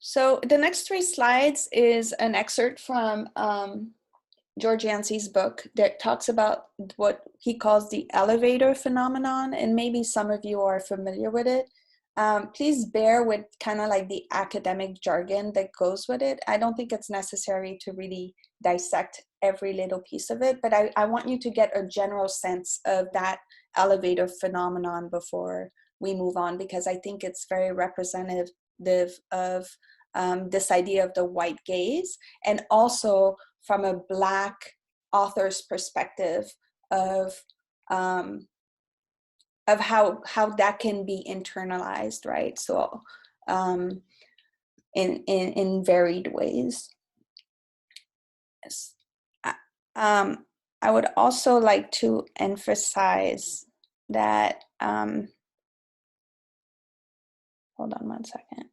So the next 3 slides is an excerpt from George Yancy's book that talks about what he calls the elevator phenomenon, and maybe some of you are familiar with it. Please bear with kind of like the academic jargon that goes with it. I don't think it's necessary to really dissect every little piece of it, but I want you to get a general sense of that elevator phenomenon before we move on, because I think it's very representative of this idea of the white gaze, and also from a Black author's perspective of how that can be internalized, right? So in varied ways. Yes. I would also like to emphasize that, hold on one second.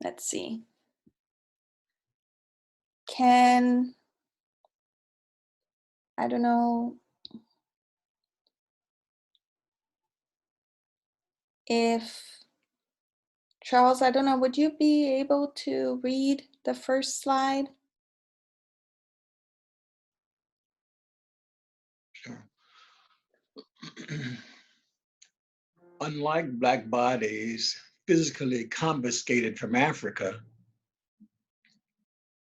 Let's see. I don't know if, Charles, I don't know, would you be able to read the first slide? Sure. Unlike Black bodies physically confiscated from Africa,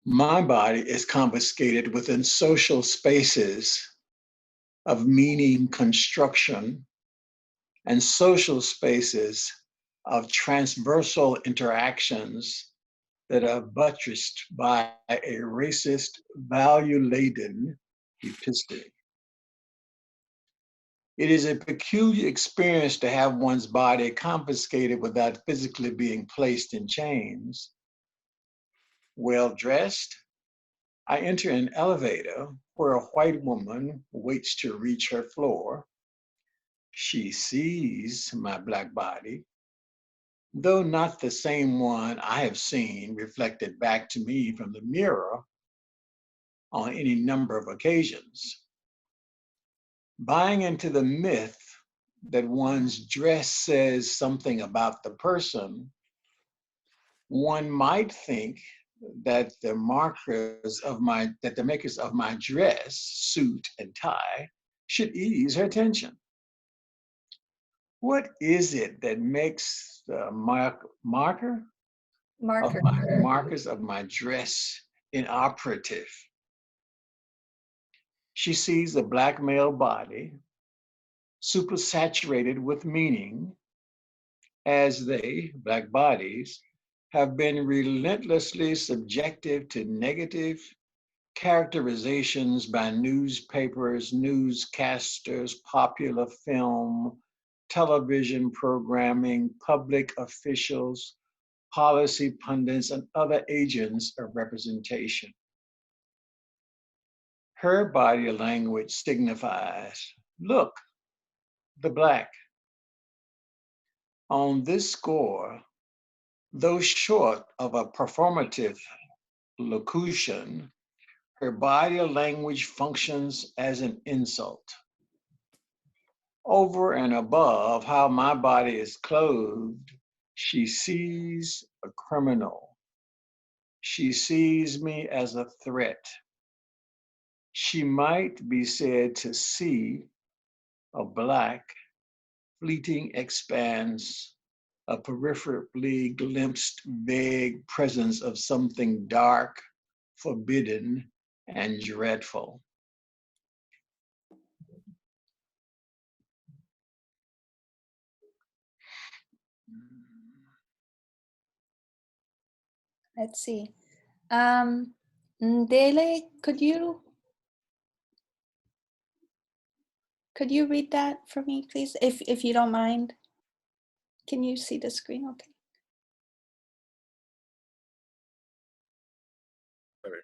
my body is confiscated within social spaces of meaning construction and social spaces of transversal interactions that are buttressed by a racist, value-laden episteme. It is a peculiar experience to have one's body confiscated without physically being placed in chains. Well-dressed, I enter an elevator where a white woman waits to reach her floor. She sees my Black body, though not the same one I have seen reflected back to me from the mirror on any number of occasions. Buying into the myth that one's dress says something about the person, one might think that the makers of my dress, suit, and tie should ease her tension. What is it that makes the markers of my dress inoperative? She sees a Black male body, supersaturated with meaning, as they, Black bodies, have been relentlessly subjective to negative characterizations by newspapers, newscasters, popular film, television programming, public officials, policy pundits, and other agents of representation. Her body language signifies, look, the Black. On this score, though short of a performative locution, her body language functions as an insult. Over and above how my body is clothed, she sees a criminal. She sees me as a threat. She might be said to see a Black, fleeting expanse, a peripherally glimpsed vague presence of something dark, forbidden, and dreadful. Let's see. Ndele, could you read that for me, please, if you don't mind? Can you see the screen okay? Sorry.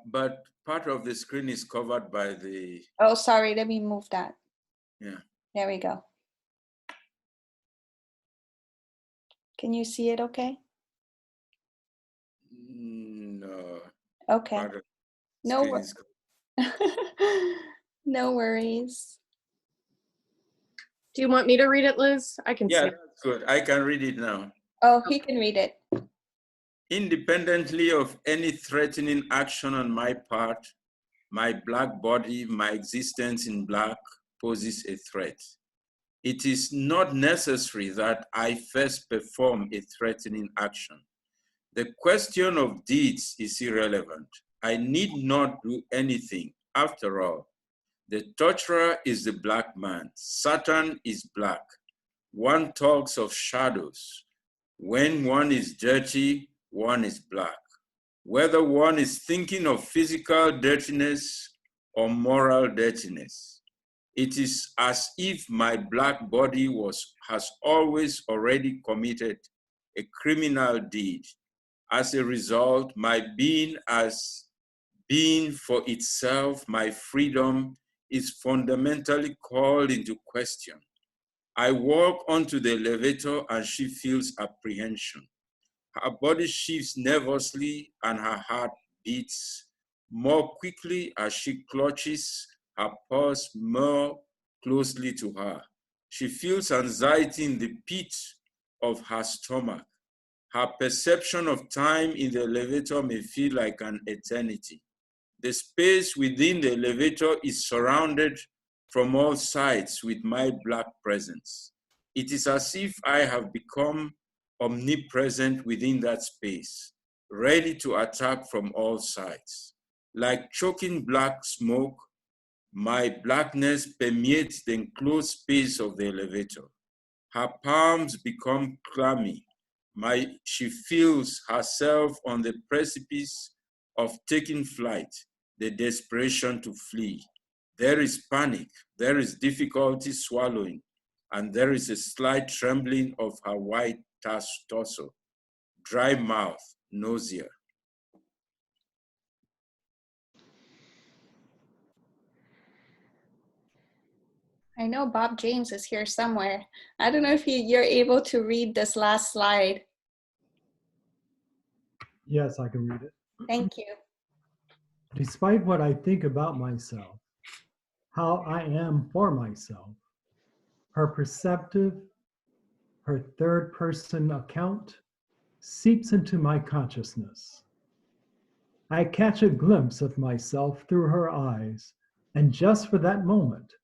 But part of the screen is covered by the... Oh, sorry, let me move that. Yeah. There we go. Can you see it okay? No. Okay. No, no worries. Do you want me to read it, Liz? I can Yeah, say. that's good. I can read it now. Oh, he can read it. Independently of any threatening action on my part, my black body, my existence in black poses a threat. It is not necessary that I first perform a threatening action. The question of deeds is irrelevant. I need not do anything. After all, the torturer is the black man. Satan is black. One talks of shadows. When one is dirty, one is black. Whether one is thinking of physical dirtiness or moral dirtiness, it is as if my black body has always already committed a criminal deed. As a result, my being as being for itself, my freedom is fundamentally called into question. I walk onto the elevator and she feels apprehension. Her body shifts nervously and her heart beats more quickly as she clutches her purse more closely to her. She feels anxiety in the pit of her stomach. Her perception of time in the elevator may feel like an eternity. The space within the elevator is surrounded from all sides with my black presence. It is as if I have become omnipresent within that space, ready to attack from all sides. Like choking black smoke, my blackness permeates the enclosed space of the elevator. Her palms become clammy. She feels herself on the precipice of taking flight, the desperation to flee. There is panic, there is difficulty swallowing, and there is a slight trembling of her white torso, dry mouth, nausea. I know Bob James is here somewhere. I don't know if you're able to read this last slide. Yes, I can read it. Thank you. Despite what I think about myself, how I am for myself, her perceptive, her third person account seeps into my consciousness. I catch a glimpse of myself through her eyes, and just for that moment,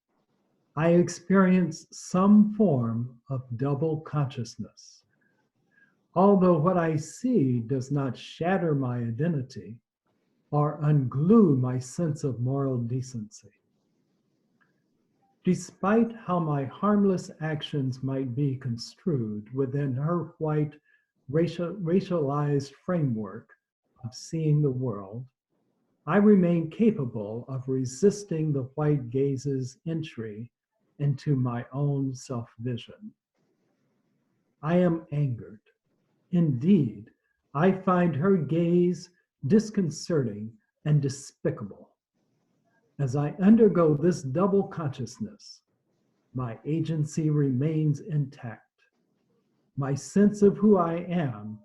I experience some form of double consciousness. Although what I see does not shatter my identity or unglue my sense of moral decency. Despite how my harmless actions might be construed within her white racialized framework of seeing the world, I remain capable of resisting the white gaze's entry into my own self-vision. I am angered. Indeed, I find her gaze disconcerting and despicable. As I undergo this double consciousness, my agency remains intact. My sense of who I am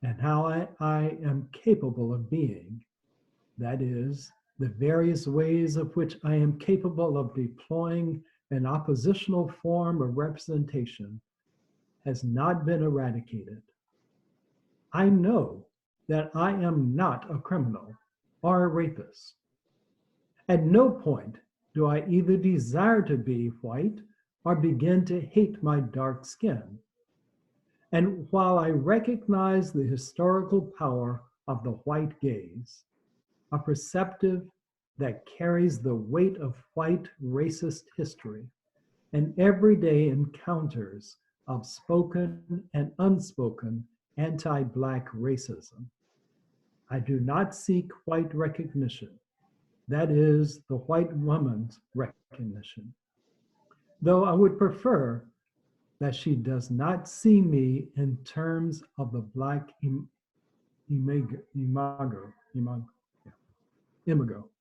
and how I am capable of being, that is, the various ways of which I am capable of deploying an oppositional form of representation, has not been eradicated. I know that I am not a criminal or a rapist. At no point do I either desire to be white or begin to hate my dark skin. And while I recognize the historical power of the white gaze, a perceptive that carries the weight of white racist history and everyday encounters of spoken and unspoken anti-Black racism, I do not seek white recognition. That is the white woman's recognition. Though I would prefer that she does not see me in terms of the Black imago,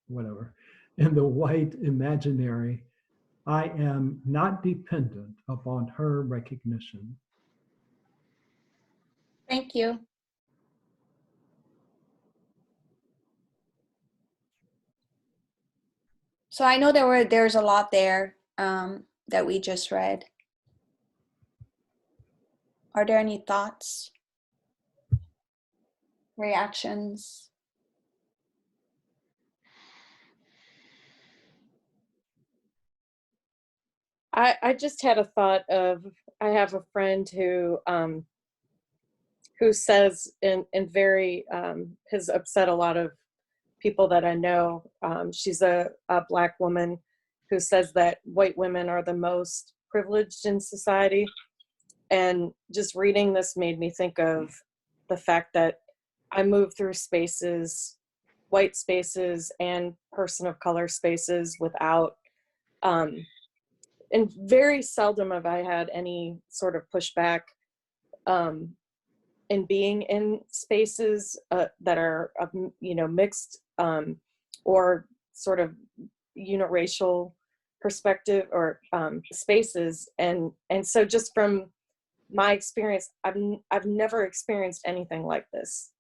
whatever, in the white imaginary, I am not dependent upon her recognition. Thank you. So I know there's a lot there that we just read. Are there any thoughts, reactions? I just had a thought of, I have a friend who says in very has upset a lot of people that I know. She's a Black woman who says that white women are the most privileged in society. And just reading this made me think of the fact that I move through spaces, white spaces and person of color spaces without, and very seldom have I had any sort of pushback in being in spaces that are, mixed or sort of uniracial perspective or spaces. And so just from my experience, I've never experienced anything like this.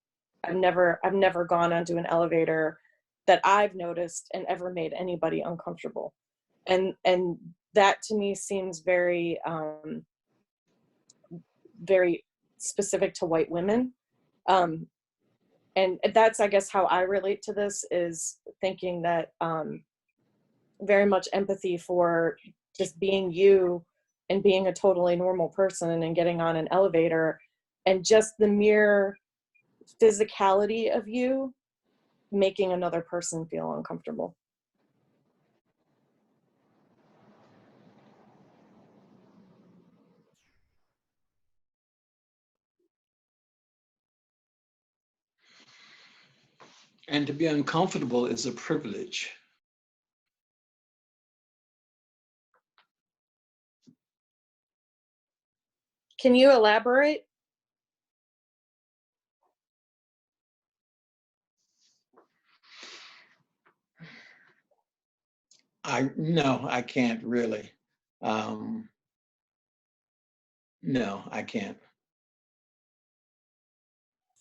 I've never gone onto an elevator that I've noticed and ever made anybody uncomfortable. And that to me seems very, very specific to white women. And that's, I guess, how I relate to this, is thinking that very much empathy for just being you and being a totally normal person and getting on an elevator, and just the mere physicality of you making another person feel uncomfortable. And to be uncomfortable is a privilege. Can you elaborate? No, I can't really. No, I can't.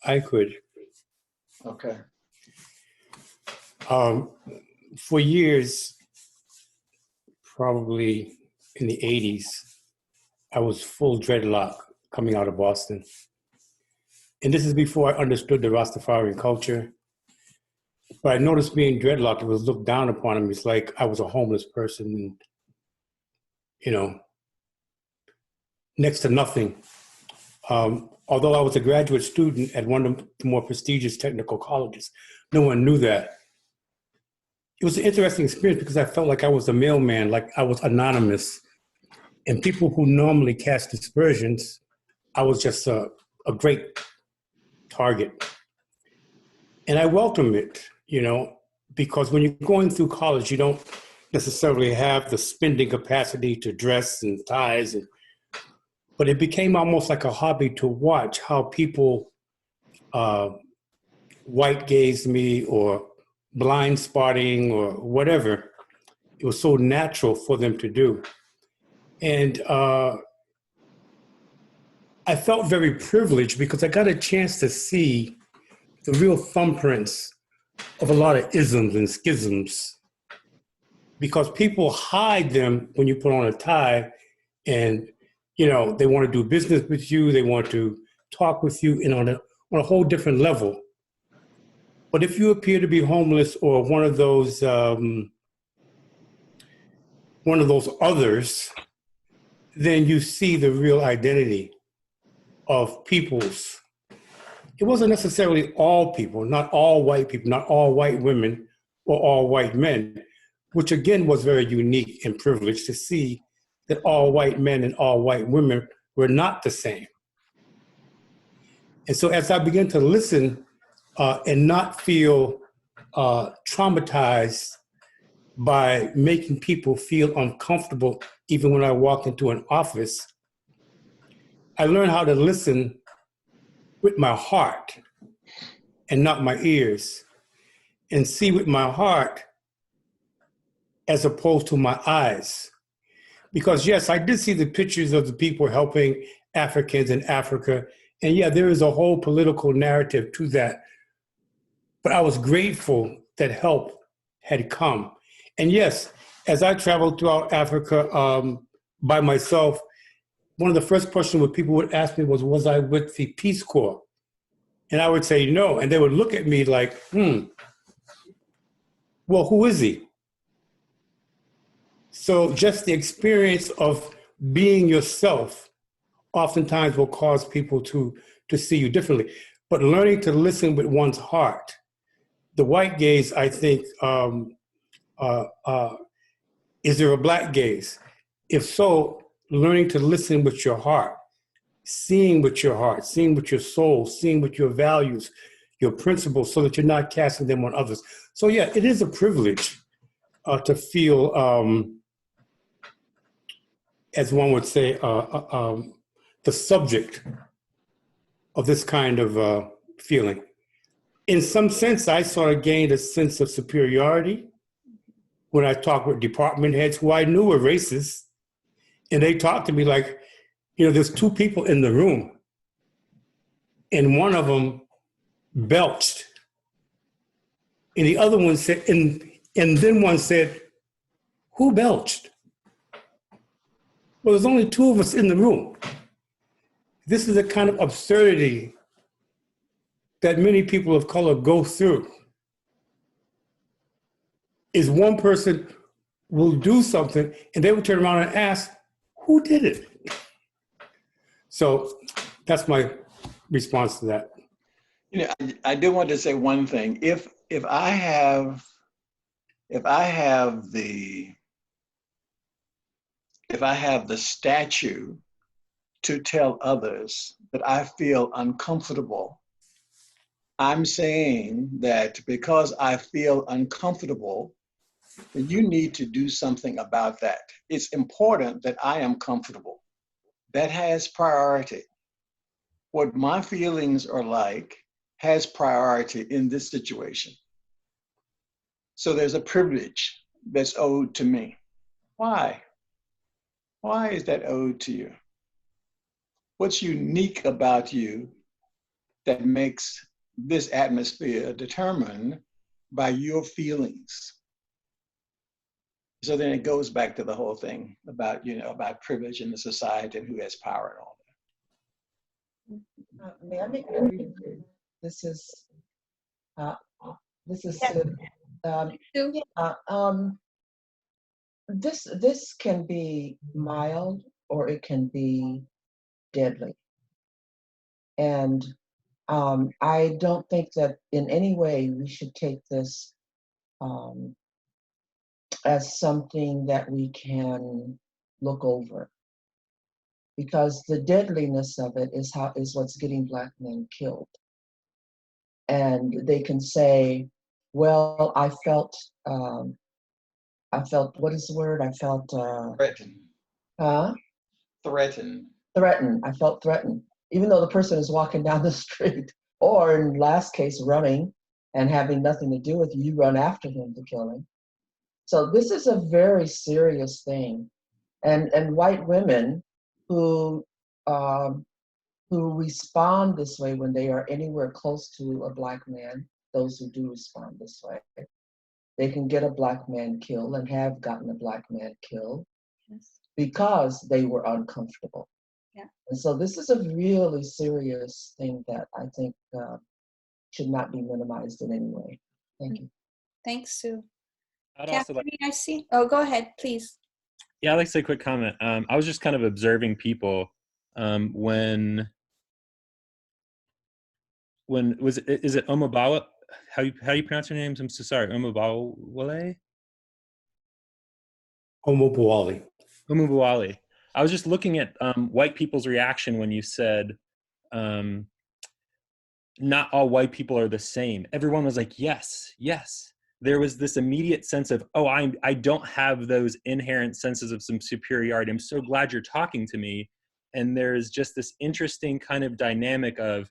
I could. Okay. For years, probably in the 80s, I was full dreadlock coming out of Boston. And this is before I understood the Rastafarian culture. But I noticed being dreadlocked, it was looked down upon me. It's like I was a homeless person, next to nothing. Although I was a graduate student at one of the more prestigious technical colleges, no one knew that. It was an interesting experience because I felt like I was a mailman, like I was anonymous. And people who normally cast aspersions, I was just a great target. And I welcome it, because when you're going through college, you don't necessarily have the spending capacity to dress and ties. But it became almost like a hobby to watch how people white gaze me or blind spotting or whatever. It was so natural for them to do. And I felt very privileged because I got a chance to see the real thumbprints of a lot of isms and schisms, because people hide them when you put on a tie and, they want to do business with you. They want to talk with you on a whole different level. But if you appear to be homeless or one of those others, then you see the real identity of peoples. It wasn't necessarily all people, not all white people, not all white women or all white men, which again was very unique and privileged to see that all white men and all white women were not the same. And so as I began to listen and not feel traumatized by making people feel uncomfortable, even when I walked into an office, I learned how to listen with my heart and not my ears, and see with my heart as opposed to my eyes. Because yes, I did see the pictures of the people helping Africans in Africa. And yeah, there is a whole political narrative to that. But I was grateful that help had come. And yes, as I traveled throughout Africa by myself, one of the first questions that people would ask me was I with the Peace Corps? And I would say no. And they would look at me like, well, who is he? So just the experience of being yourself oftentimes will cause people to see you differently. But learning to listen with one's heart, the white gaze, I think, is there a black gaze? If so, learning to listen with your heart, seeing with your heart, seeing with your soul, seeing with your values, your principles, so that you're not casting them on others. So yeah, it is a privilege to feel, as one would say, the subject of this kind of feeling. In some sense, I sort of gained a sense of superiority when I talked with department heads who I knew were racist. And they talked to me like, there's two people in the room, and one of them belched. And the other one said, and then one said, who belched? Well, there's only two of us in the room. This is the kind of absurdity that many people of color go through. Is one person will do something and they will turn around and ask, who did it? So that's my response to that. I do want to say one thing. If I have the statue to tell others that I feel uncomfortable, I'm saying that because I feel uncomfortable, then you need to do something about that. It's important that I am comfortable. That has priority. What my feelings are like has priority in this situation. So there's a privilege that's owed to me. Why? Why is that owed to you? What's unique about you that makes this atmosphere determined by your feelings? So then it goes back to the whole thing about, about privilege in the society and who has power and all that. May I make a brief? This is this can be mild or it can be deadly. And I don't think that in any way we should take this as something that we can look over, because the deadliness of it is what's getting Black men killed. And they can say, well, I felt, what is the word? I felt threatened. Huh? Threatened. Threatened. I felt threatened, even though the person is walking down the street, or in last case, running and having nothing to do with you. You run after him to kill him. So this is a very serious thing, and white women who respond this way when they are anywhere close to a Black man, those who do respond this way, they can get a Black man killed and have gotten a Black man killed because they were uncomfortable. Yeah. And so this is a really serious thing that I think should not be minimized in any way. Thank you. Thanks, Sue. I'd Catherine, also like, I see. Oh, go ahead, please. yeah, I'd like to say a quick comment. I was just kind of observing people when is it Omobawa? How you pronounce your names? I'm so sorry. Omobawale? Omobawale. Omobawale. I was just looking at white people's reaction when you said not all white people are the same. Everyone was like, yes, yes. There was this immediate sense of, oh, I don't have those inherent senses of some superiority. I'm so glad you're talking to me. And there's just this interesting kind of dynamic of,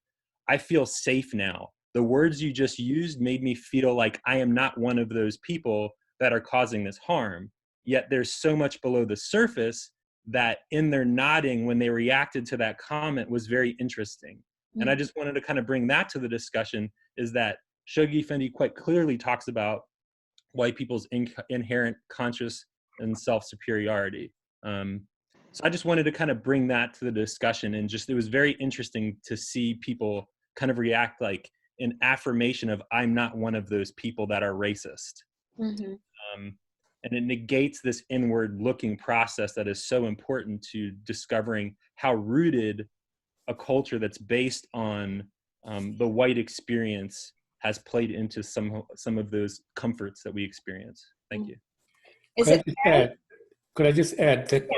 I feel safe now. The words you just used made me feel like I am not one of those people that are causing this harm. Yet there's so much below the surface that in their nodding when they reacted to that comment was very interesting. Mm-hmm. And I just wanted to kind of bring that to the discussion, is that Shoghi Effendi quite clearly talks about white people's inherent conscious and self-superiority. So I just wanted to kind of bring that to the discussion, and just, it was very interesting to see people kind of react like an affirmation of, I'm not one of those people that are racist. Mm-hmm. And it negates this inward looking process that is so important to discovering how rooted a culture that's based on the white experience has played into some of those comforts that we experience. Thank you. Could I just add that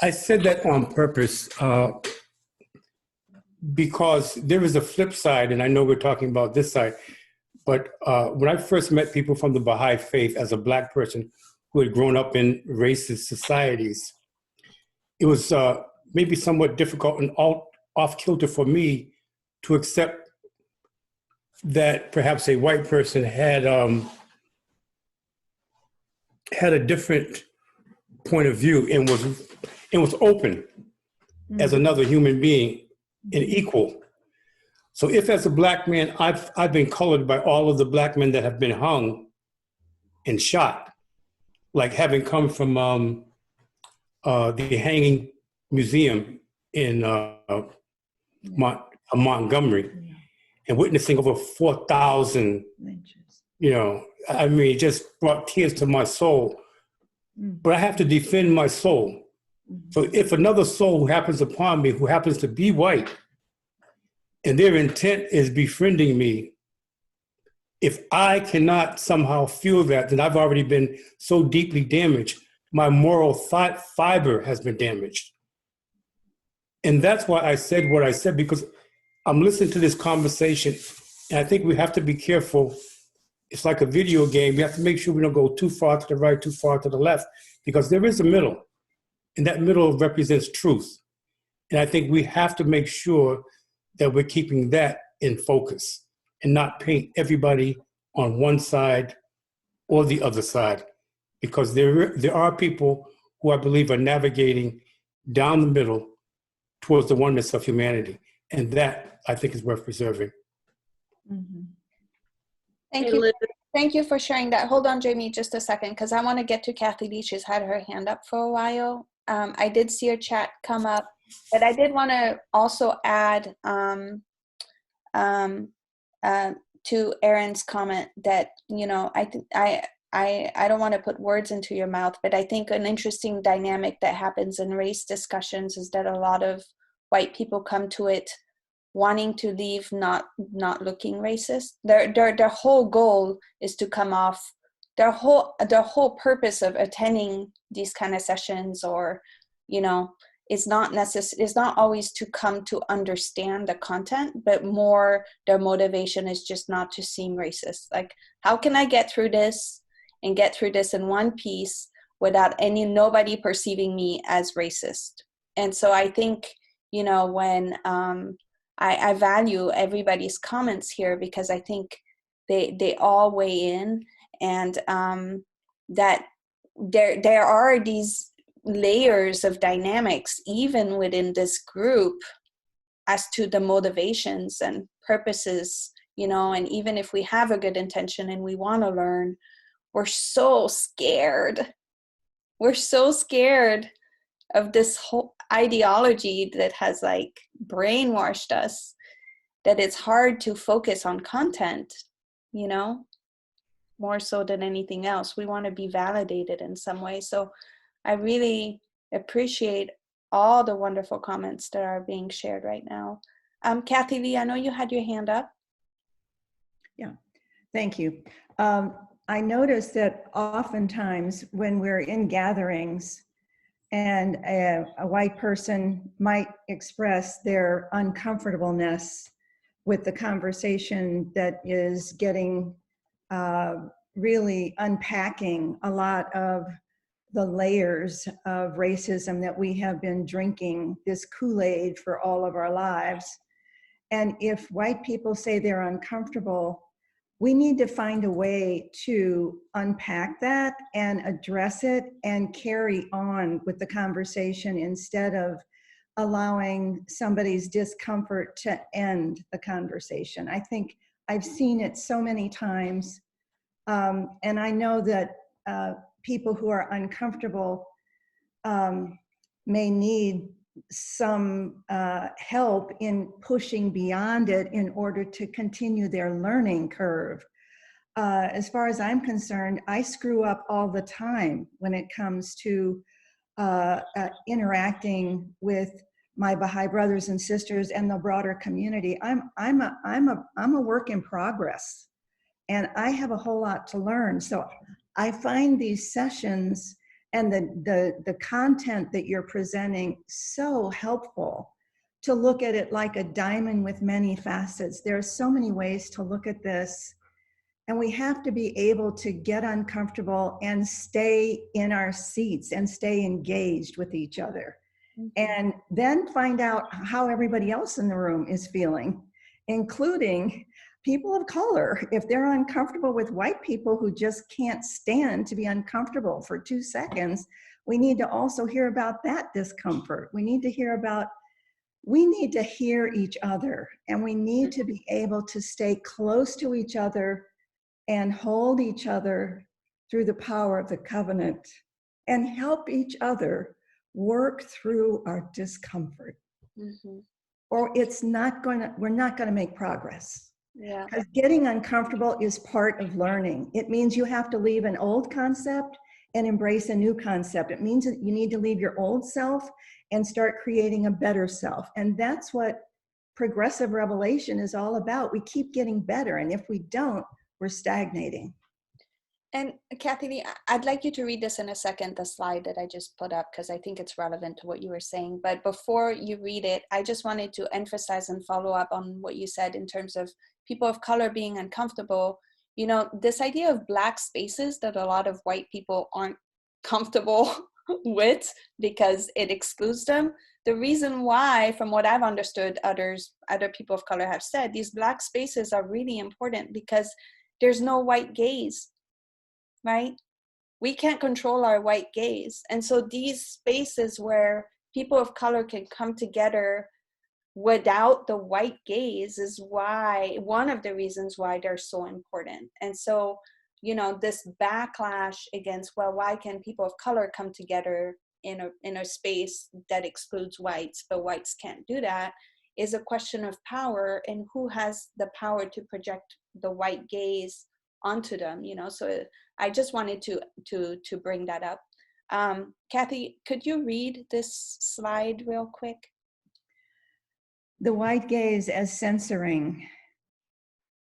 I said that on purpose because there is a flip side, and I know we're talking about this side, but when I first met people from the Baha'i faith as a Black person who had grown up in racist societies, it was maybe somewhat difficult and off kilter for me to accept that perhaps a white person had a different point of view and was open as another human being and equal. So if as a Black man, I've been colored by all of the Black men that have been hung and shot, like having come from the Hanging Museum in Montgomery and witnessing over 4,000 you know, I mean, it just brought tears to my soul. But I have to defend my soul. So if another soul who happens upon me, who happens to be white, and their intent is befriending me, if I cannot somehow feel that, then I've already been so deeply damaged. My moral fiber has been damaged. And that's why I said what I said, because I'm listening to this conversation, and I think we have to be careful. It's like a video game. We have to make sure we don't go too far to the right, too far to the left, because there is a middle, and that middle represents truth. And I think we have to make sure that we're keeping that in focus and not paint everybody on one side or the other side, because there are people who I believe are navigating down the middle towards the oneness of humanity. And that, I think, is worth preserving. Thank you. Thank you for sharing that. Hold on, Jamie, just a second, because I want to get to Kathy Lee. She's had her hand up for a while. I did see her chat come up, but I did want to also add to Erin's comment that, you know, I don't want to put words into your mouth, but I think an interesting dynamic that happens in race discussions is that a lot of white people come to it wanting to leave not looking racist. Their whole goal is to come off, their whole purpose of attending these kind of sessions, or, you know, it's not always to come to understand the content, but more their motivation is just not to seem racist. Like, how can I get through this and get through this in one piece without nobody perceiving me as racist? And so I think, you know, when I value everybody's comments here, because I think they all weigh in, and that there are these layers of dynamics even within this group as to the motivations and purposes, you know. And even if we have a good intention and we want to learn, we're so scared. We're so scared of this whole ideology that has like brainwashed us, that it's hard to focus on content, you know, more so than anything else. We want to be validated in some way. So I really appreciate all the wonderful comments that are being shared right now. Kathy Lee, I know you had your hand up. Yeah, thank you. I noticed that oftentimes when we're in gatherings and a white person might express their uncomfortableness with the conversation that is getting really unpacking a lot of the layers of racism that we have been drinking this Kool-Aid for all of our lives. And if white people say they're uncomfortable, we need to find a way to unpack that and address it and carry on with the conversation instead of allowing somebody's discomfort to end the conversation. I think I've seen it so many times. And I know that people who are uncomfortable may need some help in pushing beyond it in order to continue their learning curve. As far as I'm concerned, I screw up all the time when it comes to interacting with my Baha'i brothers and sisters and the broader community. I'm a work in progress, and I have a whole lot to learn. So I find these sessions and the content that you're presenting so helpful to look at it like a diamond with many facets. There are so many ways to look at this, and we have to be able to get uncomfortable and stay in our seats and stay engaged with each other. And then find out how everybody else in the room is feeling, including people of color. If they're uncomfortable with white people who just can't stand to be uncomfortable for 2 seconds, we need to also hear about that discomfort. We need to hear each other, and we need to be able to stay close to each other and hold each other through the power of the covenant and help each other work through our discomfort. Or we're not gonna make progress. Yeah. Because getting uncomfortable is part of learning. It means you have to leave an old concept and embrace a new concept. It means that you need to leave your old self and start creating a better self. And that's what progressive revelation is all about. We keep getting better, and if we don't, we're stagnating. And Kathy, I'd like you to read this in a second, the slide that I just put up, because I think it's relevant to what you were saying. But before you read it, I just wanted to emphasize and follow up on what you said in terms of people of color being uncomfortable. You know, this idea of Black spaces that a lot of white people aren't comfortable with because it excludes them. The reason why, from what I've understood, other people of color have said, these Black spaces are really important because there's no white gaze. Right? We can't control our white gaze. And so these spaces where people of color can come together without the white gaze is why, one of the reasons why they're so important. And so, you know, this backlash against, well, why can people of color come together in a space that excludes whites, but whites can't do that, is a question of power and who has the power to project the white gaze onto them, you know. So I just wanted to bring that up. Kathy, could you read this slide real quick? The white gaze as censoring.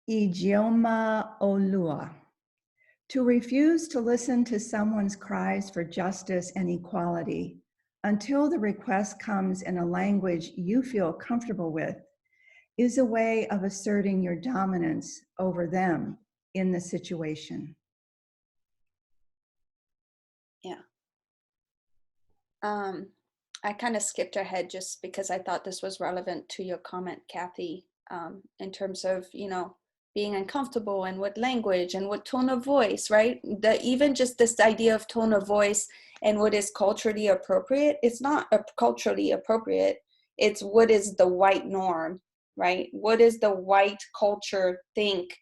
IJEOMA OLUO. To refuse to listen to someone's cries for justice and equality until the request comes in a language you feel comfortable with is a way of asserting your dominance over them in the situation. Yeah. I kind of skipped ahead just because I thought this was relevant to your comment, Kathy, in terms of, you know, being uncomfortable and what language and what tone of voice, right? Even just this idea of tone of voice and what is culturally appropriate, it's not culturally appropriate. It's what is the white norm, right? What does the white culture think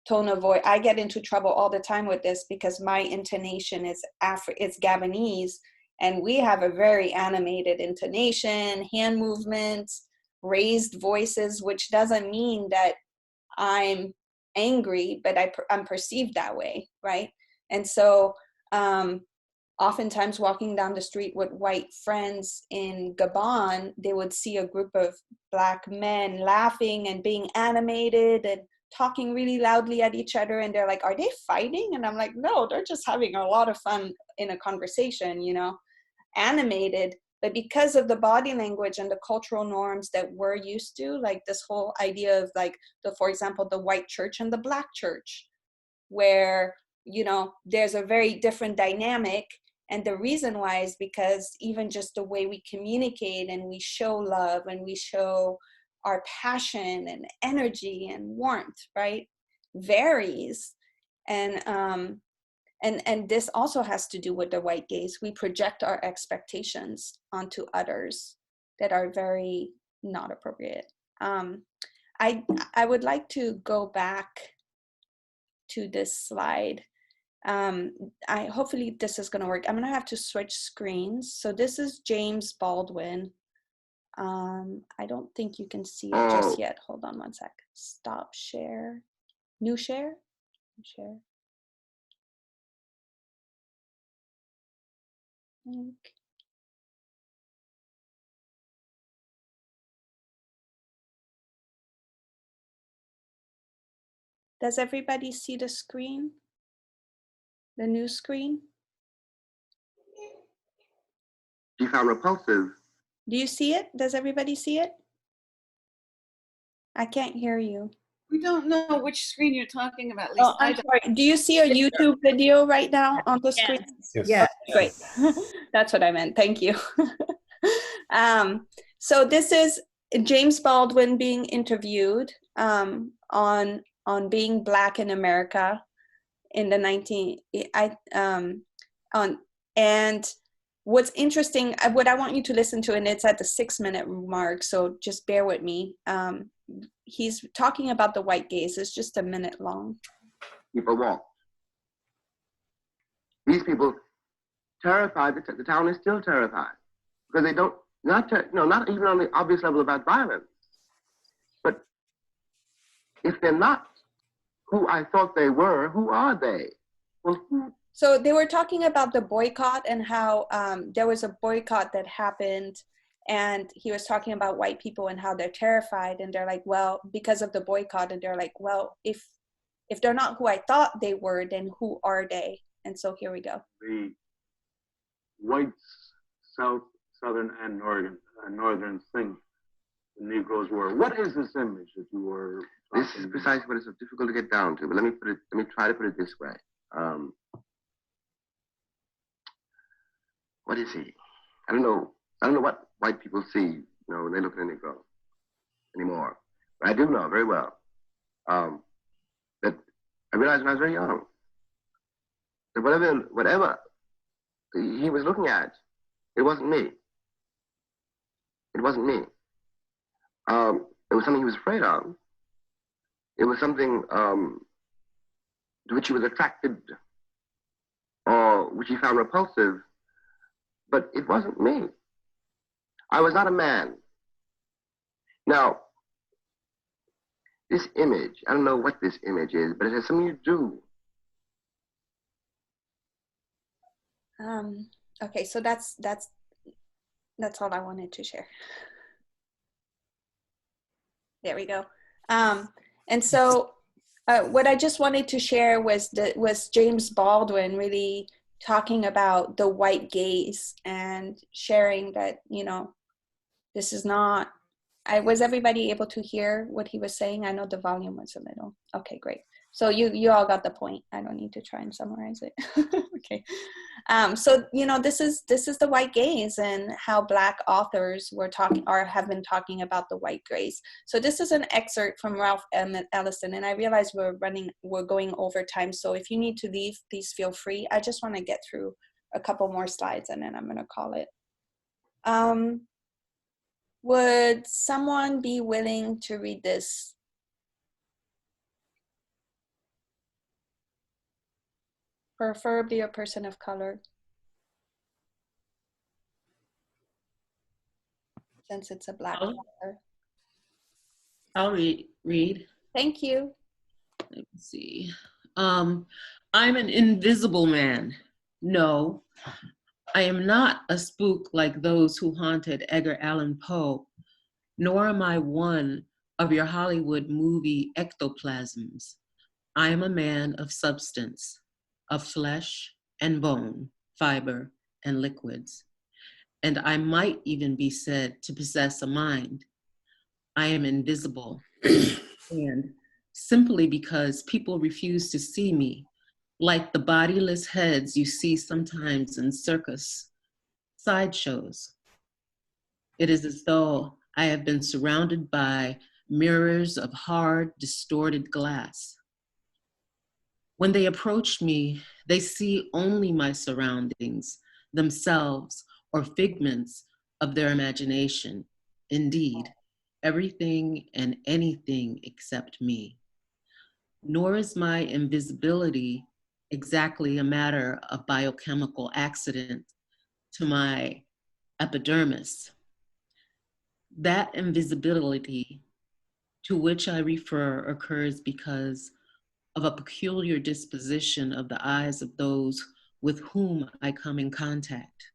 tone of voice? I get into trouble all the time with this because my intonation is it's Gabonese, and we have a very animated intonation, hand movements, raised voices, which doesn't mean that I'm angry, but I'm perceived that way, right? And so oftentimes walking down the street with white friends in Gabon, they would see a group of Black men laughing and being animated and talking really loudly at each other, and they're like, are they fighting? And I'm like, no, they're just having a lot of fun in a conversation, you know, animated. But because of the body language and the cultural norms that we're used to, like this whole idea of like, for example, the white church and the Black church, where, you know, there's a very different dynamic. And the reason why is because even just the way we communicate and we show love and we show our passion and energy and warmth, right, varies. And this also has to do with the white gaze. We project our expectations onto others that are very not appropriate. I would like to go back to this slide Hopefully this is gonna work. I'm gonna have to switch screens. So this is James Baldwin. I don't think you can see it just yet. Hold on one sec. Stop share. New share? New share. Link. Does everybody see the screen? The new screen? She found repulsive. Do you see it? Does everybody see it? I can't hear you. We don't know which screen you're talking about, Lisa. Oh, I'm sorry. Do you see a YouTube video right now on the screen? Yes. Yeah. Great. That's what I meant. Thank you. So this is James Baldwin being interviewed on being Black in America in the and what's interesting, what I want you to listen to, and it's at the 6-minute mark, so just bear with me. He's talking about the white gaze. It's just a minute long. People walk. These people terrified. The town is still terrified because they don't not even on the obvious level about violence, but if they're not who I thought they were, who are they? Well, who? So they were talking about the boycott and how there was a boycott that happened, and he was talking about white people and how they're terrified, and they're like, well, because of the boycott, and they're like, well, if they're not who I thought they were, then who are they? And so here we go. The whites, southern and northern think the Negroes were. What is this image that you were? This is precisely what is so difficult to get down to. But let me try to put it this way. What is he? I don't know what white people see, when they look at a Negro anymore. But I do know very well that I realized when I was very young that whatever he was looking at, it wasn't me. It wasn't me. It was something he was afraid of. It was something to which he was attracted or which he found repulsive, but it wasn't me. I was not a man. Now, this image, I don't know what this image is, but it has something to do. Okay, so that's all I wanted to share. There we go. And so what I just wanted to share was James Baldwin really talking about the white gaze and sharing that, this is not, was everybody able to hear what he was saying? I know the volume was a little, okay, great. So you all got the point. I don't need to try and summarize it. Okay. So, this is the white gaze and how Black authors have been talking about the white gaze. So this is an excerpt from Ralph Ellison, and I realize we're going over time. So if you need to leave, please feel free. I just want to get through a couple more slides and then I'm going to call it. Would someone be willing to read this? Preferably a person of color, since it's a Black author. I'll read. Thank you. Let me see. I'm an invisible man. No, I am not a spook like those who haunted Edgar Allan Poe, nor am I one of your Hollywood movie ectoplasms. I am a man of substance, of flesh and bone, fiber and liquids. And I might even be said to possess a mind. I am invisible. And simply because people refuse to see me, like the bodiless heads you see sometimes in circus sideshows. It is as though I have been surrounded by mirrors of hard, distorted glass. When they approach me, they see only my surroundings, themselves, or figments of their imagination. Indeed, everything and anything except me. Nor is my invisibility exactly a matter of biochemical accident to my epidermis. That invisibility to which I refer occurs because of a peculiar disposition of the eyes of those with whom I come in contact,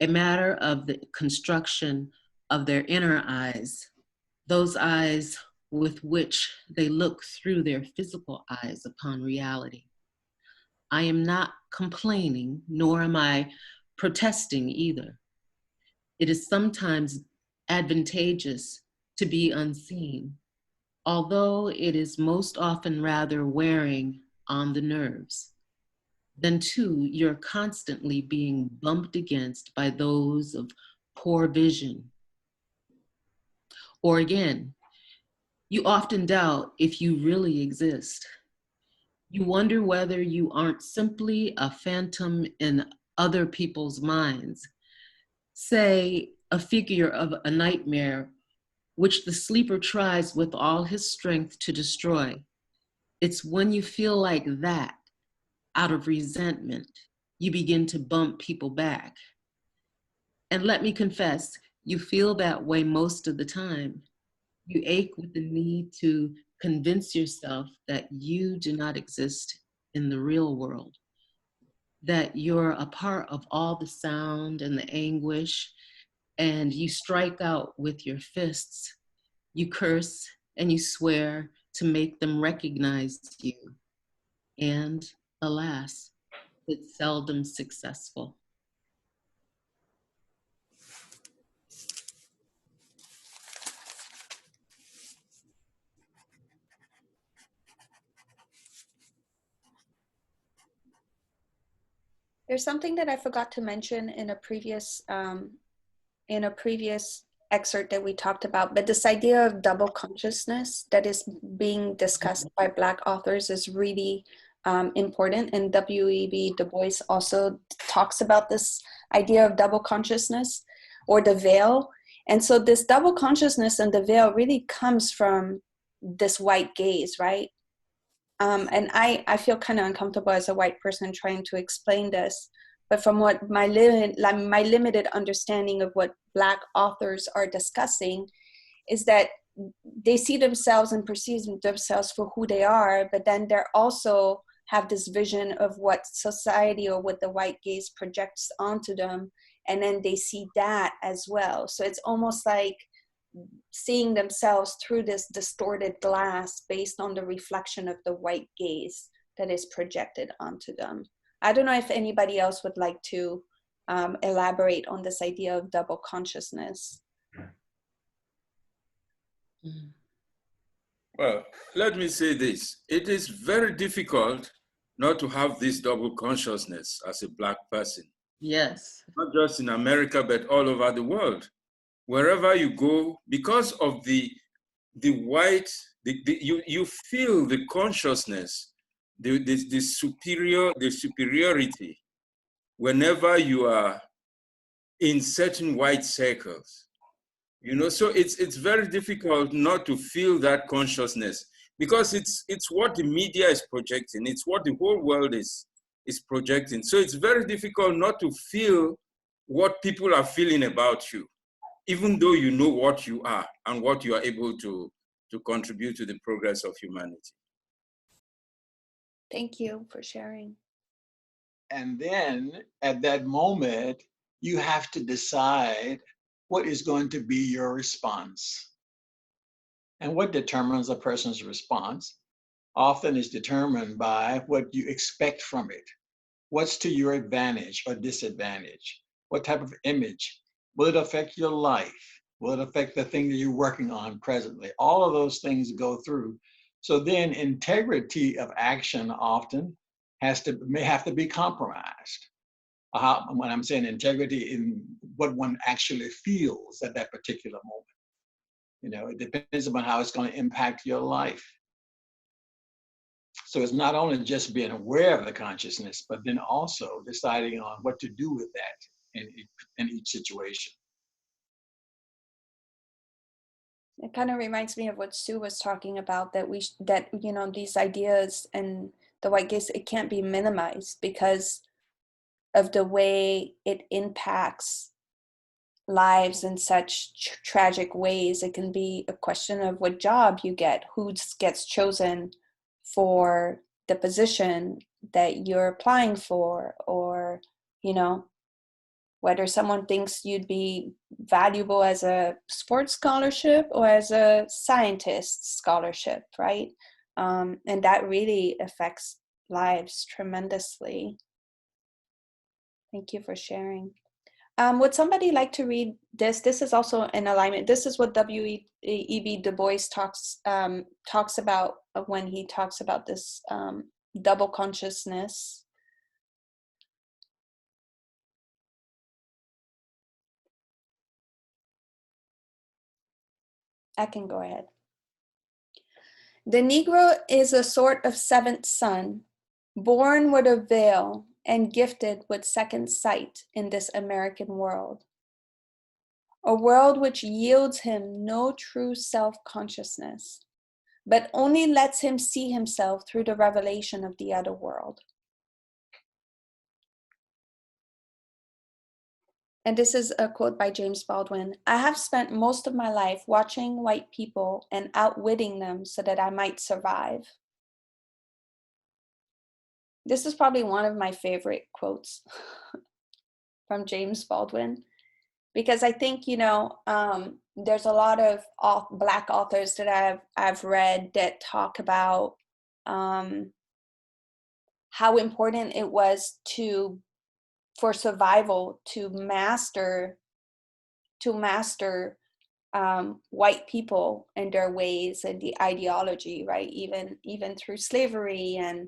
a matter of the construction of their inner eyes, those eyes with which they look through their physical eyes upon reality. I am not complaining, nor am I protesting either. It is sometimes advantageous to be unseen, although it is most often rather wearing on the nerves. Then too, you're constantly being bumped against by those of poor vision. Or again, you often doubt if you really exist. You wonder whether you aren't simply a phantom in other people's minds, say a figure of a nightmare which the sleeper tries with all his strength to destroy. It's when you feel like that, out of resentment, you begin to bump people back. And let me confess, you feel that way most of the time. You ache with the need to convince yourself that you do not exist in the real world, that you're a part of all the sound and the anguish, and you strike out with your fists. You curse and you swear to make them recognize you. And alas, it's seldom successful. There's something that I forgot to mention in a previous excerpt that we talked about, but this idea of double consciousness that is being discussed by Black authors is really important. And W.E.B. Du Bois also talks about this idea of double consciousness or the veil. And so this double consciousness and the veil really comes from this white gaze, right? And I feel kind of uncomfortable as a white person trying to explain this, but from what my limited understanding of what Black authors are discussing is that they see themselves and perceive themselves for who they are, but then they're also have this vision of what society or what the white gaze projects onto them, and then they see that as well. So it's almost like seeing themselves through this distorted glass based on the reflection of the white gaze that is projected onto them. I don't know if anybody else would like to elaborate on this idea of double consciousness. Well, let me say this. It is very difficult not to have this double consciousness as a Black person. Yes. Not just in America, but all over the world. Wherever you go, because of the white, you feel the consciousness, the superiority whenever you are in certain white circles. You know, so it's very difficult not to feel that consciousness because it's what the media is projecting. It's what the whole world is projecting. So it's very difficult not to feel what people are feeling about you, even though you know what you are and what you are able to contribute to the progress of humanity. Thank you for sharing. And then at that moment, you have to decide what is going to be your response. And what determines a person's response often is determined by what you expect from it. What's to your advantage or disadvantage? What type of image? Will it affect your life? Will it affect the thing that you're working on presently? All of those things go through. So then integrity of action often may have to be compromised. When I'm saying integrity in what one actually feels at that particular moment. You know, it depends upon how it's going to impact your life. So it's not only just being aware of the consciousness, but then also deciding on what to do with that in each situation. It kind of reminds me of what Sue was talking about, that you know, these ideas and the white gaze, it can't be minimized because of the way it impacts lives in such tragic ways. It can be a question of what job you get, who gets chosen for the position that you're applying for, or, you know, whether someone thinks you'd be valuable as a sports scholarship or as a scientist scholarship, right? And that really affects lives tremendously. Thank you for sharing. Would somebody like to read this? This is also in alignment. This is what W.E.B. Du Bois talks about when he talks about this double consciousness. I can go ahead. The Negro is a sort of seventh son, born with a veil and gifted with second sight in this American world. A world which yields him no true self-consciousness, but only lets him see himself through the revelation of the other world. And this is a quote by James Baldwin. I have spent most of my life watching white people and outwitting them so that I might survive. This is probably one of my favorite quotes from James Baldwin, because I think, you know, there's a lot of Black authors that I've read that talk about how important it was for survival to master white people and their ways and the ideology, right? Even through slavery and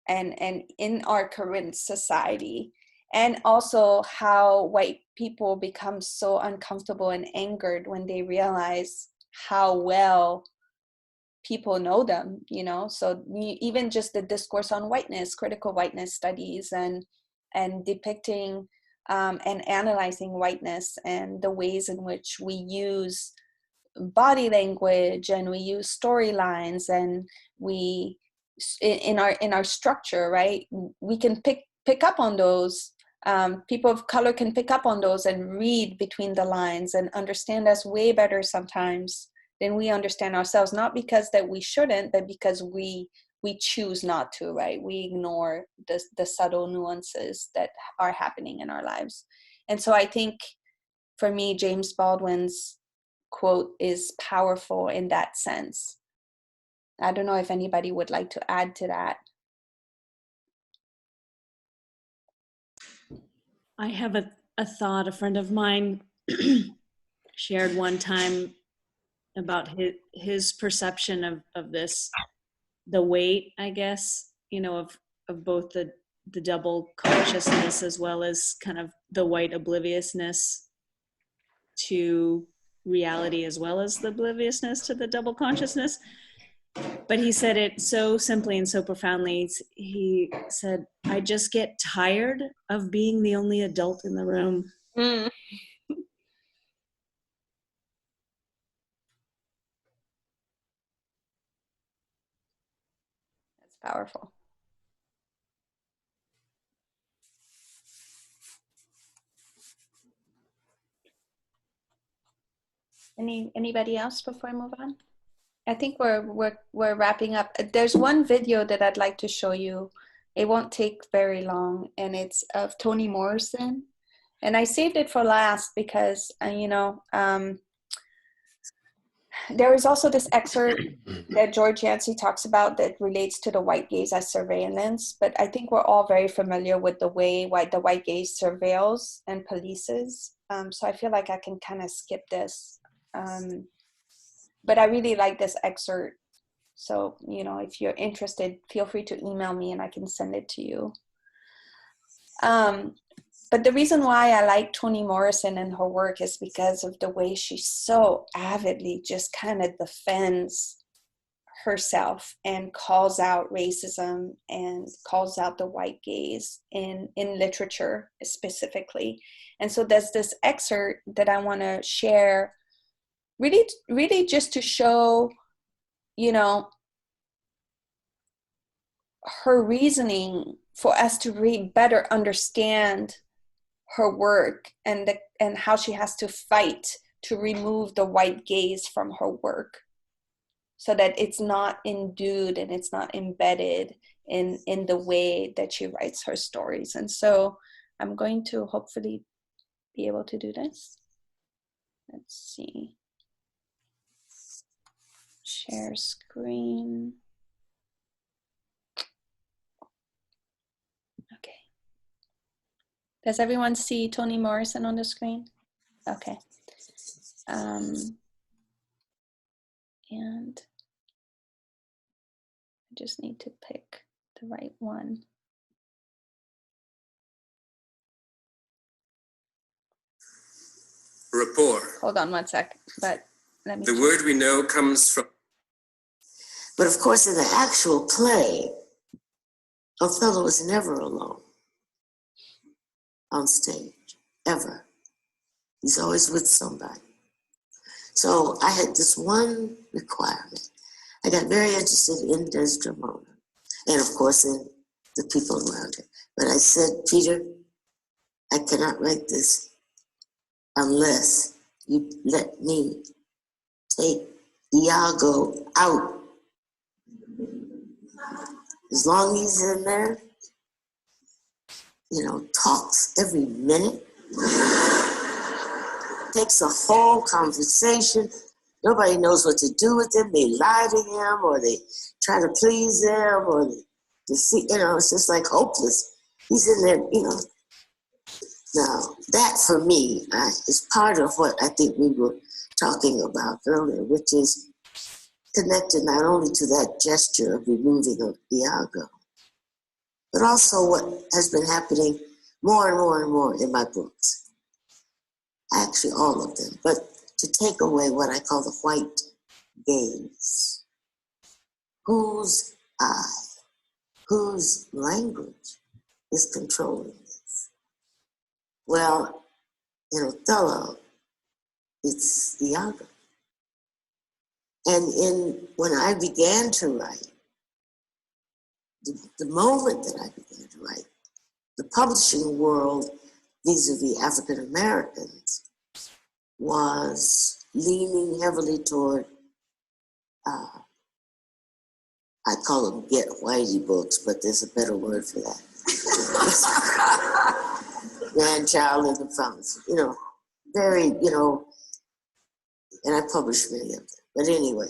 in our current society. And also how white people become so uncomfortable and angered when they realize how well people know them, you know? So even just the discourse on whiteness, critical whiteness studies, and depicting and analyzing whiteness and the ways in which we use body language and we use storylines and we in our structure, right? We can pick up on those. People of color can pick up on those and read between the lines and understand us way better sometimes than we understand ourselves, not because that we shouldn't, but because we choose not to, right? We ignore the subtle nuances that are happening in our lives. And so I think for me, James Baldwin's quote is powerful in that sense. I don't know if anybody would like to add to that. I have a thought. A friend of mine shared one time about his perception of this, the weight, I guess, you know, of both the double consciousness as well as kind of the white obliviousness to reality as well as the obliviousness to the double consciousness. But he said it so simply and so profoundly. He said, I just get tired of being the only adult in the room. Mm. That's powerful. Anybody else before I move on? I think we're wrapping up. There's one video that I'd like to show you. It won't take very long, and it's of Toni Morrison. And I saved it for last because, you know, there is also this excerpt that George Yancy talks about that relates to the white gaze as surveillance. But I think we're all very familiar with the way the white gaze surveils and polices. So I feel like I can kind of skip this. But I really like this excerpt. So, you know, if you're interested, feel free to email me and I can send it to you. But the reason why I like Toni Morrison and her work is because of the way she so avidly just kind of defends herself and calls out racism and calls out the white gaze in literature specifically. And so there's this excerpt that I want to share, really just to show, you know, her reasoning for us to better understand her work and how she has to fight to remove the white gaze from her work, so that it's not endued and it's not embedded in the way that she writes her stories. And so I'm going to hopefully be able to do this. Let's see. Share screen. Okay. Does everyone see Toni Morrison on the screen? Okay. And I just need to pick the right one. Rapport. Hold on one sec, but let me. The word we know comes from. But of course, in the actual play, Othello was never alone on stage, ever. He's always with somebody. So I had this one requirement. I got very interested in Desdemona, and of course in the people around her. But I said, Peter, I cannot write this unless you let me take Iago out. As long as he's in there, talks every minute, takes a whole conversation. Nobody knows what to do with him. They lie to him, or they try to please him, or they deceive. It's just like hopeless. He's in there, Now, that for me is part of what I think we were talking about earlier, which is connected not only to that gesture of removing of Iago, but also what has been happening more and more and more in my books. Actually, all of them, but to take away what I call the white gaze. Whose eye, whose language is controlling this? Well, in Othello, it's Iago. And when I began to write, the moment that I began to write, the publishing world vis-a-vis African Americans was leaning heavily toward, I call them get whitey books, but there's a better word for that. Grandchild and the Fountains, very, and I published many of them. But anyway,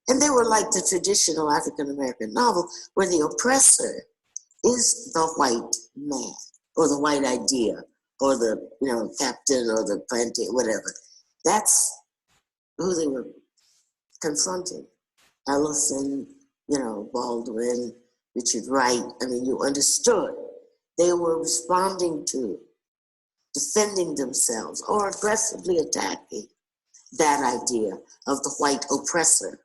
and they were like the traditional African-American novel where the oppressor is the white man or the white idea or the, captain or the plantain, whatever. That's who they were confronting. Ellison, Baldwin, Richard Wright. I mean, you understood. They were responding to, defending themselves or aggressively attacking that idea of the white oppressor.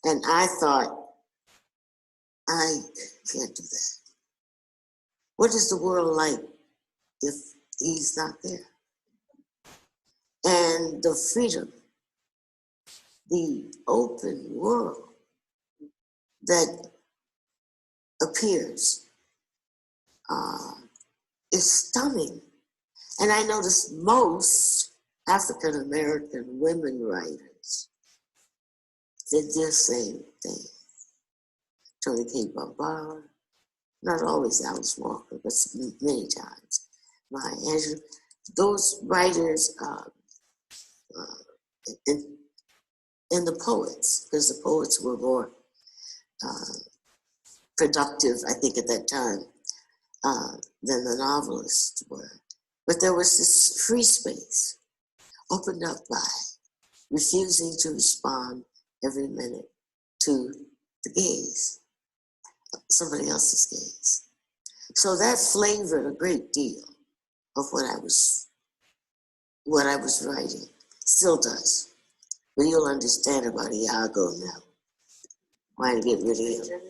And I thought, I can't do that. What is the world like if he's not there? And the freedom, the open world that appears is stunning. And I noticed most African American women writers did the same thing. Toni K. Barbara, not always Alice Walker, but many times. Maya Angelou, those writers, and the poets, because the poets were more productive, I think, at that time than the novelists were. But there was this free space opened up by refusing to respond every minute to the gaze, somebody else's gaze. So that flavored a great deal of what I was writing, still does. But you'll understand about Iago now. Why to get rid of him.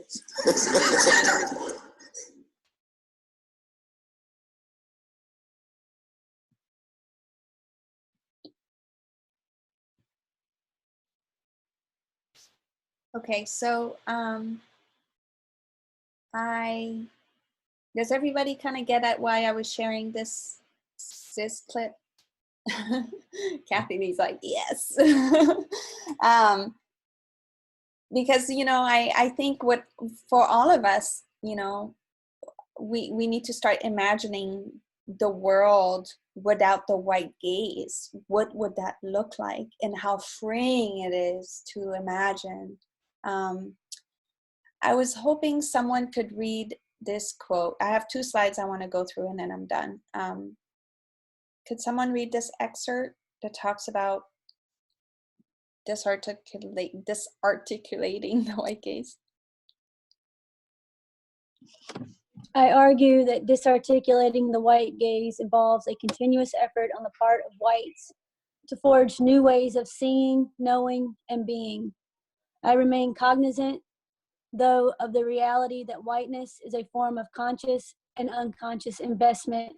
Okay, so Does everybody kind of get at why I was sharing this clip? Kathy Lee's like, yes. Because, you know, I think for all of us, you know, we need to start imagining the world without the white gaze. What would that look like, and how freeing it is to imagine. I was hoping someone could read this quote. I have 2 slides I want to go through and then I'm done. Could someone read this excerpt that talks about disarticulating the white gaze? I argue that disarticulating the white gaze involves a continuous effort on the part of whites to forge new ways of seeing, knowing, and being. I remain cognizant, though, of the reality that whiteness is a form of conscious and unconscious investment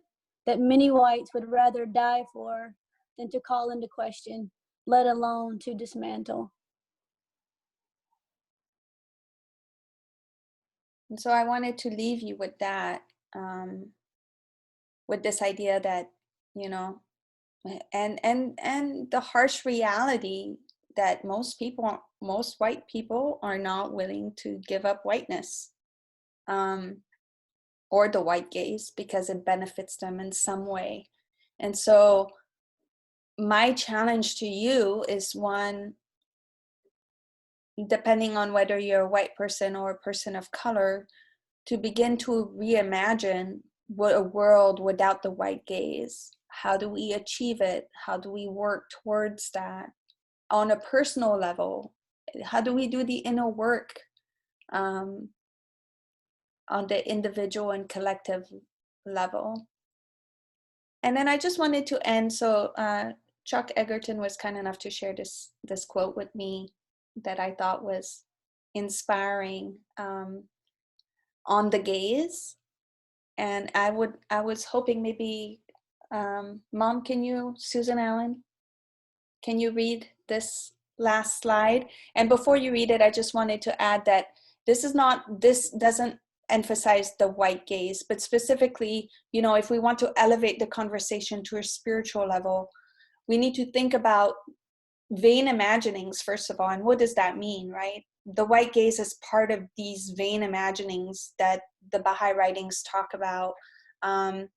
that many whites would rather die for than to call into question, let alone to dismantle. And so I wanted to leave you with that, with this idea that, you know, and the harsh reality that most white people are not willing to give up whiteness, or the white gaze, because it benefits them in some way. And so my challenge to you is one, depending on whether you're a white person or a person of color, to begin to reimagine what a world without the white gaze. How do we achieve it? How do we work towards that on a personal level? How do we do the inner work on the individual and collective level? And then I just wanted to end. So Chuck Egerton was kind enough to share this quote with me that I thought was inspiring, on the gaze. And I was hoping maybe, Mom, Susan Allen, can you read this last slide? And before you read it, I just wanted to add that this doesn't emphasize the white gaze, but specifically, you know, if we want to elevate the conversation to a spiritual level, we need to think about vain imaginings, first of all. And what does that mean, right? The white gaze is part of these vain imaginings that the Baha'i writings talk about. And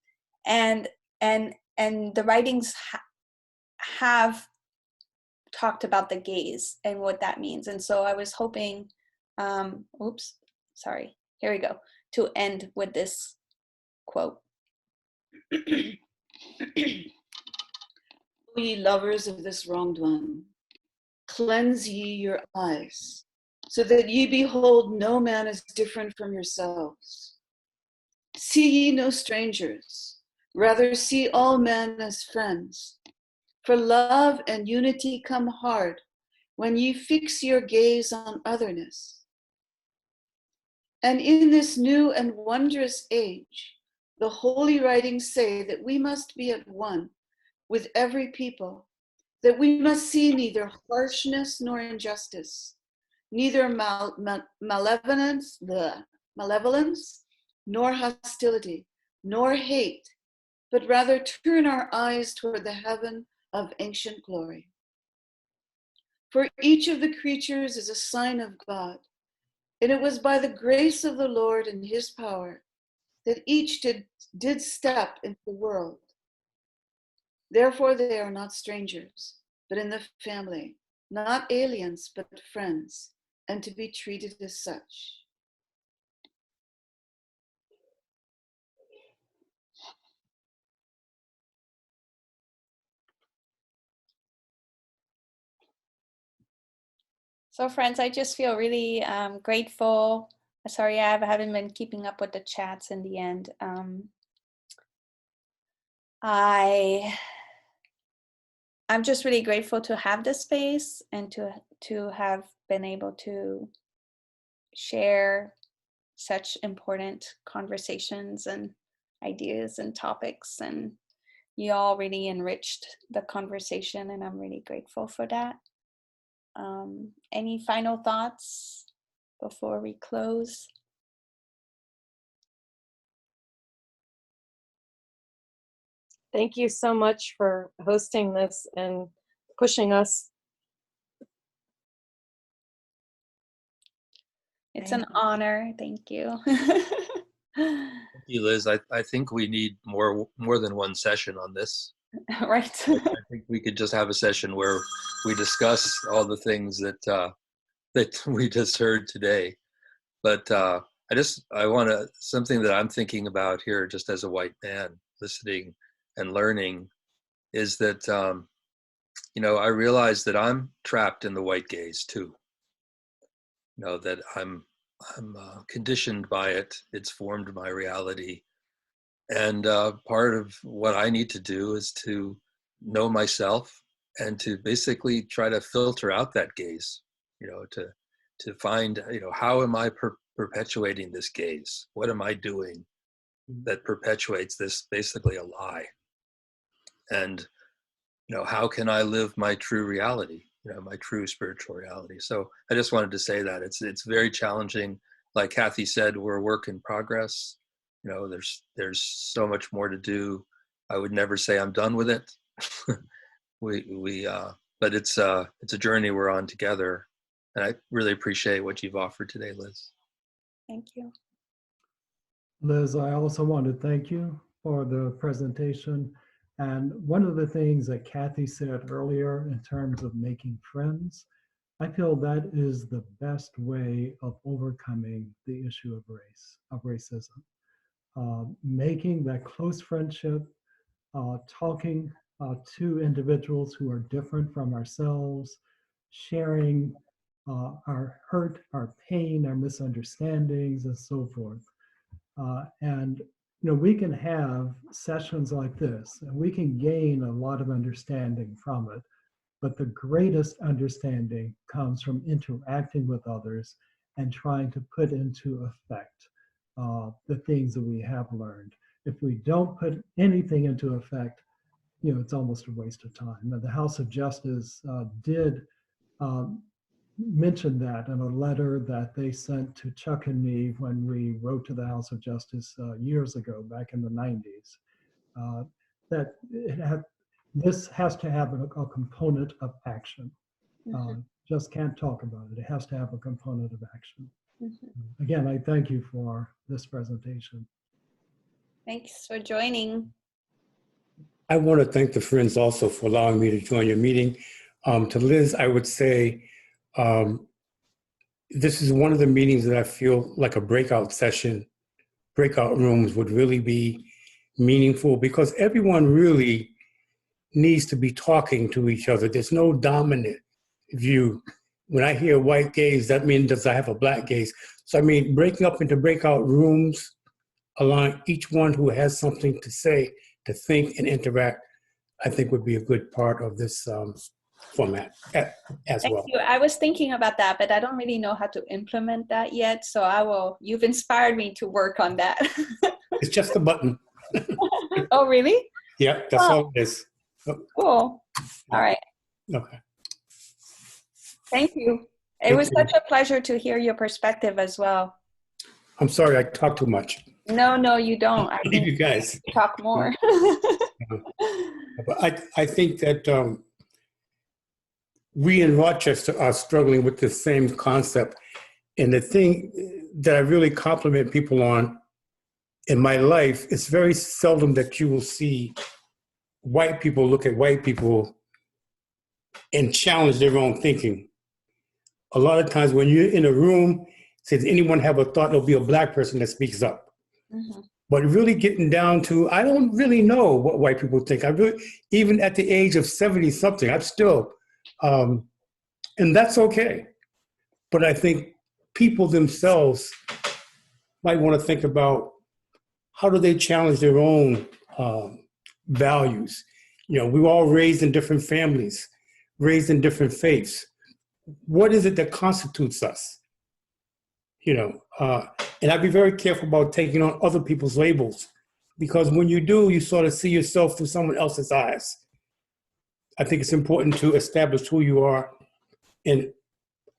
the writings have talked about the gaze and what that means. And so I was hoping, here we go, to end with this quote. O ye lovers of this wronged one, cleanse ye your eyes, so that ye behold no man as different from yourselves. See ye no strangers, rather see all men as friends. For love and unity come hard when ye fix your gaze on otherness. And in this new and wondrous age, the holy writings say that we must be at one with every people, that we must see neither harshness nor injustice, neither malevolence nor hostility, nor hate, but rather turn our eyes toward the heaven of ancient glory. For each of the creatures is a sign of God, and it was by the grace of the Lord and his power that each did step into the world. Therefore they are not strangers, but in the family, not aliens, but friends, and to be treated as such. So friends, I just feel really grateful. Sorry, I haven't been keeping up with the chats in the end. I'm just really grateful to have this space and to have been able to share such important conversations and ideas and topics, and you all really enriched the conversation, and I'm really grateful for that. Any final thoughts before we close? Thank you so much for hosting this and pushing us. It's an honor. Thank you. Thank you, Liz. I think we need more than one session on this. Right. I think we could just have a session where we discuss all the things that that we just heard today. But I want to, something that I'm thinking about here, just as a white man listening and learning, is that you know, I realize that I'm trapped in the white gaze too. You know, that I'm conditioned by it. It's formed my reality. And part of what I need to do is to know myself and to basically try to filter out that gaze, you know, to find, you know, how am I perpetuating this gaze? What am I doing that perpetuates this basically a lie? And, you know, how can I live my true reality, you know, my true spiritual reality? So I just wanted to say that it's very challenging. Like Kathy said, we're a work in progress. You know, there's so much more to do. I would never say I'm done with it. But it's a journey we're on together. And I really appreciate what you've offered today, Liz. Thank you. Liz, I also want to thank you for the presentation. And one of the things that Kathy said earlier in terms of making friends, I feel that is the best way of overcoming the issue of race, of racism. Making that close friendship, talking to individuals who are different from ourselves, sharing our hurt, our pain, our misunderstandings, and so forth. And you know, we can have sessions like this, and we can gain a lot of understanding from it. But the greatest understanding comes from interacting with others and trying to put into effect the things that we have learned. If we don't put anything into effect, you know, it's almost a waste of time. Now, the House of Justice did mention that in a letter that they sent to Chuck and me when we wrote to the House of Justice years ago, back in the 90s, that this has to have a component of action. Just can't talk about it. It has to have a component of action. Again, I thank you for this presentation. Thanks for joining. I want to thank the friends also for allowing me to join your meeting. To Liz, I would say this is one of the meetings that I feel like a breakout session, breakout rooms would really be meaningful, because everyone really needs to be talking to each other. There's no dominant view. When I hear white gaze, that means does I have a black gaze? So I mean, breaking up into breakout rooms, allowing each one who has something to say, to think and interact, I think would be a good part of this format as Thank well. you. I was thinking about that, but I don't really know how to implement that yet. So I will, you've inspired me to work on that. It's just a button. Oh, really? Yeah, that's all it is. Cool. All right. Okay. Thank you. It was such a pleasure to hear your perspective as well. I'm sorry I talk too much. No, you don't. I think you guys talk more. But I think that we in Rochester are struggling with the same concept. And the thing that I really compliment people on in my life, it's very seldom that you will see white people look at white people and challenge their own thinking. A lot of times when you're in a room, says anyone have a thought, there'll be a black person that speaks up. But really getting down to, I don't really know what white people think. I really, even at the age of 70 something, I'm still, and that's okay. But I think people themselves might want to think about how do they challenge their own values. You know, we were all raised in different families, raised in different faiths. What is it that constitutes us? You know, and I'd be very careful about taking on other people's labels, because when you do, you sort of see yourself through someone else's eyes. I think it's important to establish who you are, and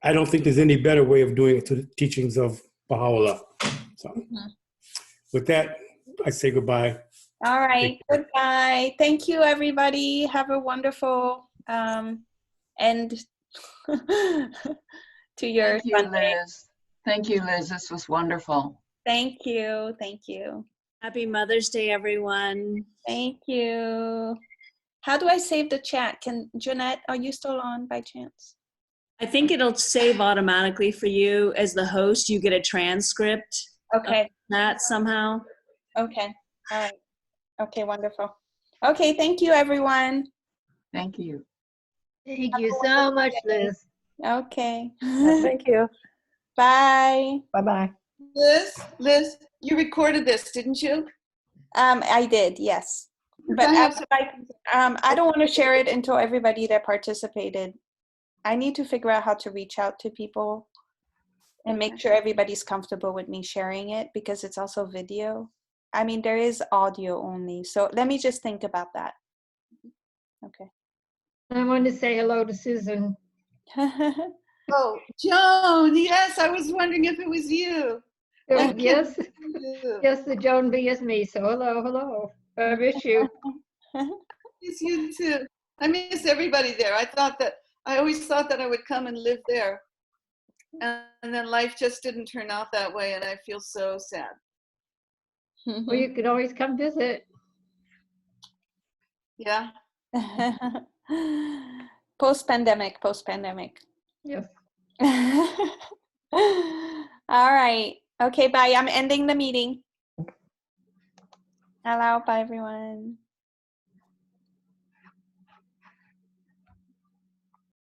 I don't think there's any better way of doing it to the teachings of Baha'u'llah. So with that, I say goodbye. All right. Goodbye. Thank you, everybody. Have a wonderful end to your Thank you, Sunday. Liz. Thank you, Liz. This was wonderful. Thank you. Thank you. Happy Mother's Day, everyone. Thank you. How do I save the chat? Jeanette, are you still on by chance? I think it'll save automatically for you as the host. You get a transcript Okay. of that somehow. Okay. All right. Okay, wonderful. Okay, thank you, everyone. Thank you. Thank you so much, Liz. Okay. Thank you. Bye. Bye-bye. Liz, you recorded this, didn't you? I did, yes. But I don't want to share it until everybody that participated. I need to figure out how to reach out to people and make sure everybody's comfortable with me sharing it, because it's also video. I mean, there is audio only. So let me just think about that. Okay. I want to say hello to Susan. Oh, Joan, yes, I was wondering if it was you. Yes, yes, the Joan B is me. So hello. I miss you. I miss you too. I miss everybody there. I always thought that I would come and live there. And then life just didn't turn out that way, and I feel so sad. Well, you could always come visit. Yeah. Post-pandemic. Yes. All right. Okay, bye. I'm ending the meeting. Hello, bye, everyone.